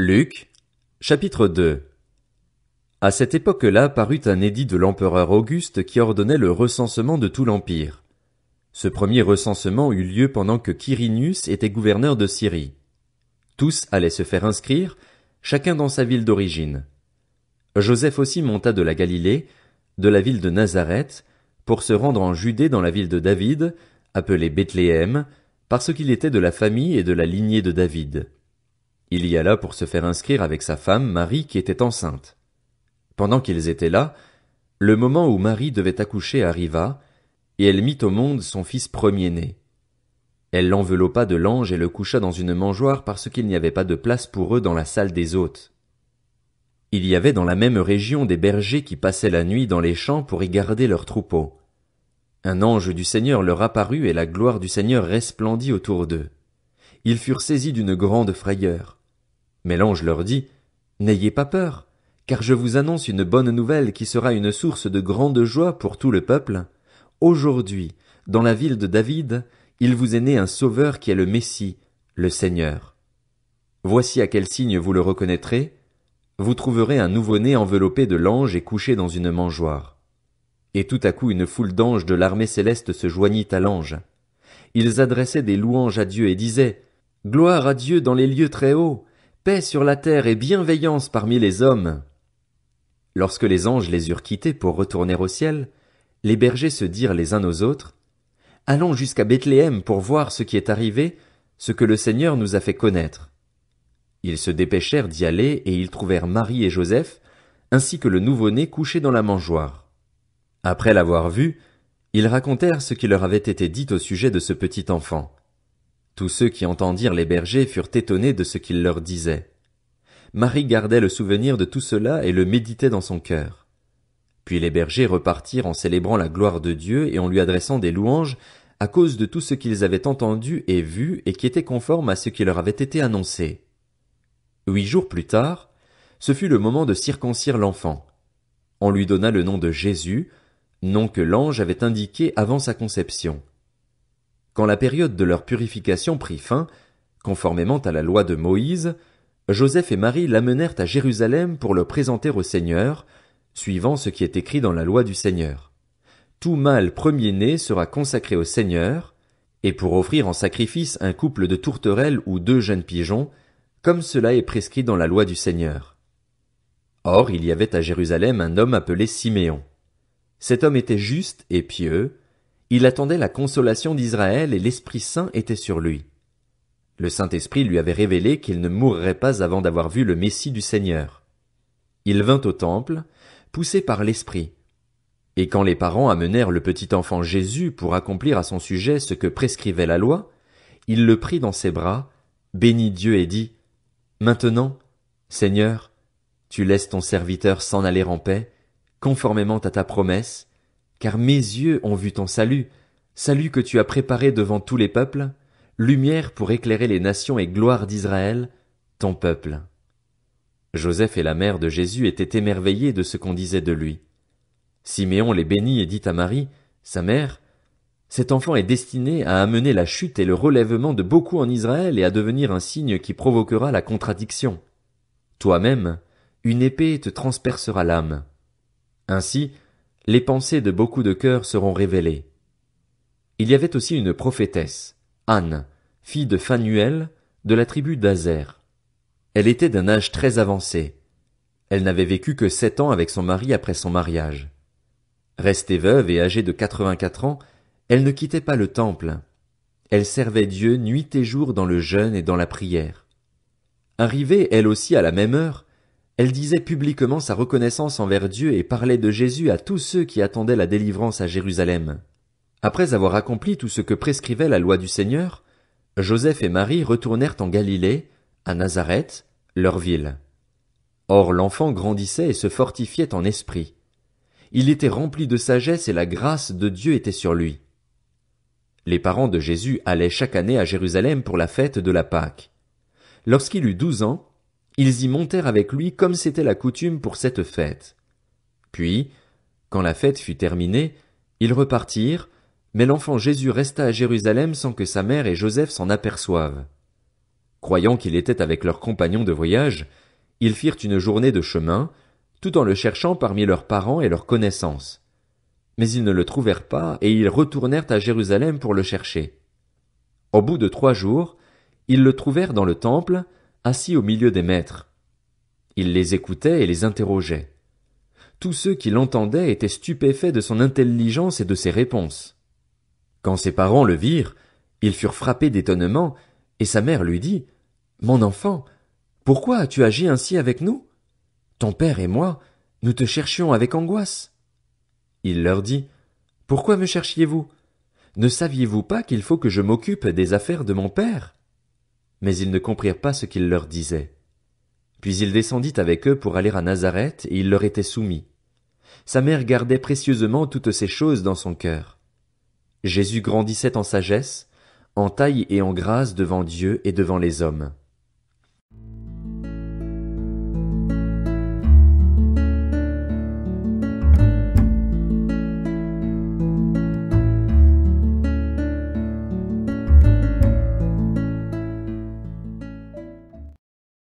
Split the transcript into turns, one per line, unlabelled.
Luc, chapitre 2. À cette époque-là parut un édit de l'empereur Auguste qui ordonnait le recensement de tout l'empire. Ce premier recensement eut lieu pendant que Quirinius était gouverneur de Syrie. Tous allaient se faire inscrire, chacun dans sa ville d'origine. Joseph aussi monta de la Galilée, de la ville de Nazareth, pour se rendre en Judée dans la ville de David, appelée Bethléem, parce qu'il était de la famille et de la lignée de David. Il y alla pour se faire inscrire avec sa femme Marie qui était enceinte. Pendant qu'ils étaient là, le moment où Marie devait accoucher arriva, et elle mit au monde son fils premier-né. Elle l'enveloppa de lange et le coucha dans une mangeoire parce qu'il n'y avait pas de place pour eux dans la salle des hôtes. Il y avait dans la même région des bergers qui passaient la nuit dans les champs pour y garder leurs troupeaux. Un ange du Seigneur leur apparut et la gloire du Seigneur resplendit autour d'eux. Ils furent saisis d'une grande frayeur. Mais l'ange leur dit, « N'ayez pas peur, car je vous annonce une bonne nouvelle qui sera une source de grande joie pour tout le peuple. Aujourd'hui, dans la ville de David, il vous est né un sauveur qui est le Messie, le Seigneur. Voici à quel signe vous le reconnaîtrez. Vous trouverez un nouveau-né enveloppé de lange et couché dans une mangeoire. » Et tout à coup une foule d'anges de l'armée céleste se joignit à l'ange. Ils adressaient des louanges à Dieu et disaient, « Gloire à Dieu dans les lieux très hauts, paix sur la terre et bienveillance parmi les hommes. » Lorsque les anges les eurent quittés pour retourner au ciel, les bergers se dirent les uns aux autres, « Allons jusqu'à Bethléem pour voir ce qui est arrivé, ce que le Seigneur nous a fait connaître. » Ils se dépêchèrent d'y aller et ils trouvèrent Marie et Joseph, ainsi que le nouveau-né couché dans la mangeoire. Après l'avoir vu, ils racontèrent ce qui leur avait été dit au sujet de ce petit enfant. Tous ceux qui entendirent les bergers furent étonnés de ce qu'il leur disait. Marie gardait le souvenir de tout cela et le méditait dans son cœur. Puis les bergers repartirent en célébrant la gloire de Dieu et en lui adressant des louanges à cause de tout ce qu'ils avaient entendu et vu et qui était conforme à ce qui leur avait été annoncé. 8 jours plus tard, ce fut le moment de circoncire l'enfant. On lui donna le nom de Jésus, nom que l'ange avait indiqué avant sa conception. Quand la période de leur purification prit fin, conformément à la loi de Moïse, Joseph et Marie l'amenèrent à Jérusalem pour le présenter au Seigneur, suivant ce qui est écrit dans la loi du Seigneur. Tout mâle premier-né sera consacré au Seigneur, et pour offrir en sacrifice un couple de tourterelles ou 2 jeunes pigeons, comme cela est prescrit dans la loi du Seigneur. Or, il y avait à Jérusalem un homme appelé Siméon. Cet homme était juste et pieux, il attendait la consolation d'Israël et l'Esprit Saint était sur lui. Le Saint-Esprit lui avait révélé qu'il ne mourrait pas avant d'avoir vu le Messie du Seigneur. Il vint au temple, poussé par l'Esprit. Et quand les parents amenèrent le petit enfant Jésus pour accomplir à son sujet ce que prescrivait la loi, il le prit dans ses bras, bénit Dieu et dit, « Maintenant, Seigneur, tu laisses ton serviteur s'en aller en paix, conformément à ta promesse, car mes yeux ont vu ton salut, salut que tu as préparé devant tous les peuples, lumière pour éclairer les nations et gloire d'Israël, ton peuple. » Joseph et la mère de Jésus étaient émerveillés de ce qu'on disait de lui. Siméon les bénit et dit à Marie, sa mère, « Cet enfant est destiné à amener la chute et le relèvement de beaucoup en Israël et à devenir un signe qui provoquera la contradiction. Toi-même, une épée te transpercera l'âme. Ainsi, les pensées de beaucoup de cœurs seront révélées. » Il y avait aussi une prophétesse, Anne, fille de Phanuel, de la tribu d'Azer. Elle était d'un âge très avancé. Elle n'avait vécu que 7 ans avec son mari après son mariage. Restée veuve et âgée de 84 ans, elle ne quittait pas le temple. Elle servait Dieu nuit et jour dans le jeûne et dans la prière. Arrivée elle aussi à la même heure, elle disait publiquement sa reconnaissance envers Dieu et parlait de Jésus à tous ceux qui attendaient la délivrance à Jérusalem. Après avoir accompli tout ce que prescrivait la loi du Seigneur, Joseph et Marie retournèrent en Galilée, à Nazareth, leur ville. Or l'enfant grandissait et se fortifiait en esprit. Il était rempli de sagesse et la grâce de Dieu était sur lui. Les parents de Jésus allaient chaque année à Jérusalem pour la fête de la Pâque. Lorsqu'il eut 12 ans, ils y montèrent avec lui comme c'était la coutume pour cette fête. Puis, quand la fête fut terminée, ils repartirent, mais l'enfant Jésus resta à Jérusalem sans que sa mère et Joseph s'en aperçoivent. Croyant qu'il était avec leurs compagnons de voyage, ils firent une journée de chemin, tout en le cherchant parmi leurs parents et leurs connaissances. Mais ils ne le trouvèrent pas, et ils retournèrent à Jérusalem pour le chercher. Au bout de 3 jours, ils le trouvèrent dans le temple, assis au milieu des maîtres. Il les écoutait et les interrogeait. Tous ceux qui l'entendaient étaient stupéfaits de son intelligence et de ses réponses. Quand ses parents le virent, ils furent frappés d'étonnement, et sa mère lui dit, « Mon enfant, pourquoi as-tu agi ainsi avec nous? Ton père et moi, nous te cherchions avec angoisse. » Il leur dit, « Pourquoi me cherchiez-vous? Ne saviez-vous pas qu'il faut que je m'occupe des affaires de mon père? » Mais ils ne comprirent pas ce qu'il leur disait. Puis il descendit avec eux pour aller à Nazareth, et il leur était soumis. Sa mère gardait précieusement toutes ces choses dans son cœur. Jésus grandissait en sagesse, en taille et en grâce devant Dieu et devant les hommes.